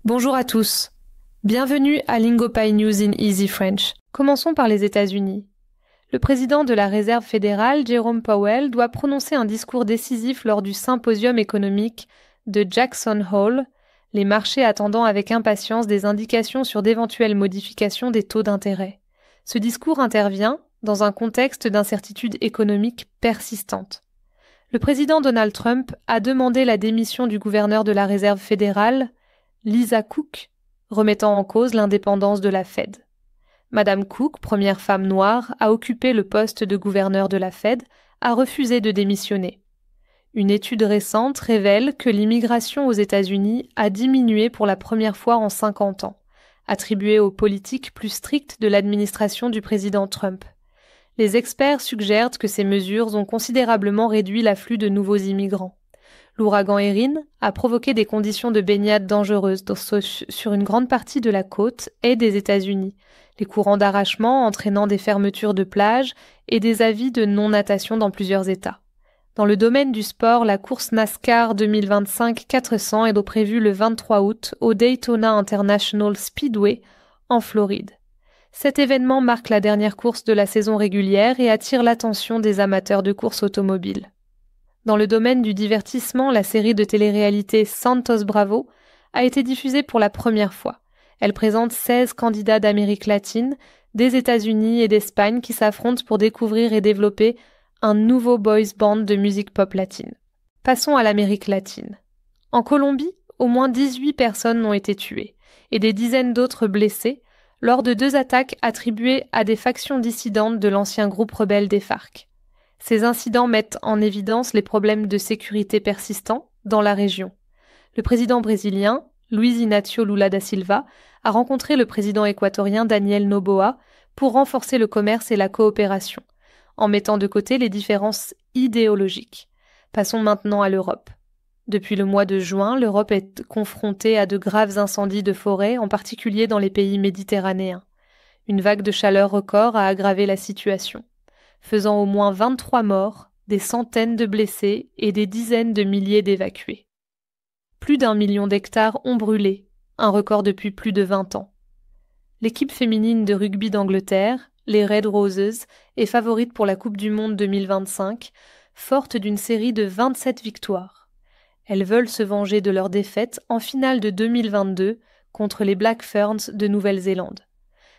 Bonjour à tous. Bienvenue à LingoPie News in Easy French. Commençons par les États-Unis. Le président de la Réserve fédérale, Jerome Powell, doit prononcer un discours décisif lors du symposium économique de Jackson Hole, les marchés attendant avec impatience des indications sur d'éventuelles modifications des taux d'intérêt. Ce discours intervient dans un contexte d'incertitude économique persistante. Le président Donald Trump a demandé la démission du gouverneur de la Réserve fédérale, Lisa Cook, remettant en cause l'indépendance de la Fed. Madame Cook, première femme noire à occuper le poste de gouverneur de la Fed, a refusé de démissionner. Une étude récente révèle que l'immigration aux États-Unis a diminué pour la première fois en 50 ans, attribuée aux politiques plus strictes de l'administration du président Trump. Les experts suggèrent que ces mesures ont considérablement réduit l'afflux de nouveaux immigrants. L'ouragan Erin a provoqué des conditions de baignade dangereuses sur une grande partie de la côte est des États-Unis, les courants d'arrachement entraînant des fermetures de plages et des avis de non-natation dans plusieurs États. Dans le domaine du sport, la course NASCAR 2025 400 est prévue le 23 août au Daytona International Speedway en Floride. Cet événement marque la dernière course de la saison régulière et attire l'attention des amateurs de course automobile. Dans le domaine du divertissement, la série de télé-réalité Santos Bravo a été diffusée pour la première fois. Elle présente 16 candidats d'Amérique latine, des États-Unis et d'Espagne qui s'affrontent pour découvrir et développer un nouveau boys band de musique pop latine. Passons à l'Amérique latine. En Colombie, au moins 18 personnes ont été tuées et des dizaines d'autres blessées lors de 2 attaques attribuées à des factions dissidentes de l'ancien groupe rebelle des FARC. Ces incidents mettent en évidence les problèmes de sécurité persistants dans la région. Le président brésilien, Luiz Inácio Lula da Silva, a rencontré le président équatorien Daniel Noboa pour renforcer le commerce et la coopération, en mettant de côté les différences idéologiques. Passons maintenant à l'Europe. Depuis le mois de juin, l'Europe est confrontée à de graves incendies de forêt, en particulier dans les pays méditerranéens. Une vague de chaleur record a aggravé la situation, faisant au moins 23 morts, des centaines de blessés et des dizaines de milliers d'évacués. Plus d'1 million d'hectares ont brûlé, un record depuis plus de 20 ans. L'équipe féminine de rugby d'Angleterre, les Red Roses, est favorite pour la Coupe du Monde 2025, forte d'une série de 27 victoires. Elles veulent se venger de leur défaite en finale de 2022 contre les Black Ferns de Nouvelle-Zélande.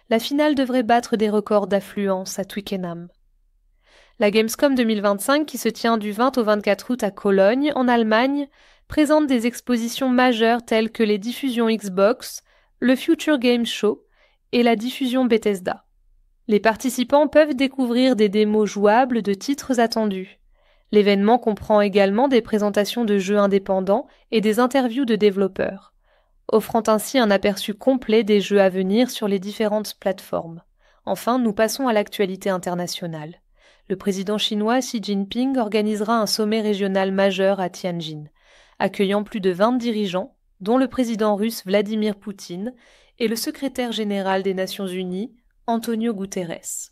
La finale devrait battre des records d'affluence à Twickenham. La Gamescom 2025, qui se tient du 20 au 24 août à Cologne, en Allemagne, présente des expositions majeures telles que les diffusions Xbox, le Future Game Show et la diffusion Bethesda. Les participants peuvent découvrir des démos jouables de titres attendus. L'événement comprend également des présentations de jeux indépendants et des interviews de développeurs, offrant ainsi un aperçu complet des jeux à venir sur les différentes plateformes. Enfin, nous passons à l'actualité internationale. Le président chinois Xi Jinping organisera un sommet régional majeur à Tianjin, accueillant plus de 20 dirigeants, dont le président russe Vladimir Poutine et le secrétaire général des Nations Unies, Antonio Guterres.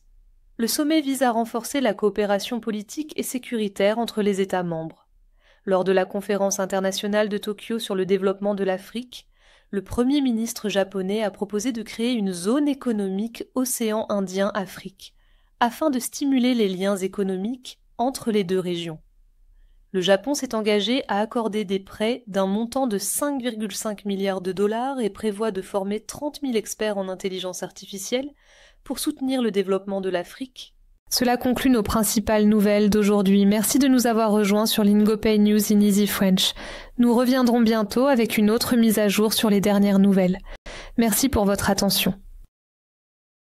Le sommet vise à renforcer la coopération politique et sécuritaire entre les États membres. Lors de la conférence internationale de Tokyo sur le développement de l'Afrique, le Premier ministre japonais a proposé de créer une zone économique océan Indien-Afrique, afin de stimuler les liens économiques entre les deux régions. Le Japon s'est engagé à accorder des prêts d'un montant de 5,5 milliards de dollars et prévoit de former 30 000 experts en intelligence artificielle pour soutenir le développement de l'Afrique. Cela conclut nos principales nouvelles d'aujourd'hui. Merci de nous avoir rejoints sur LingoPie News in Easy French. Nous reviendrons bientôt avec une autre mise à jour sur les dernières nouvelles. Merci pour votre attention.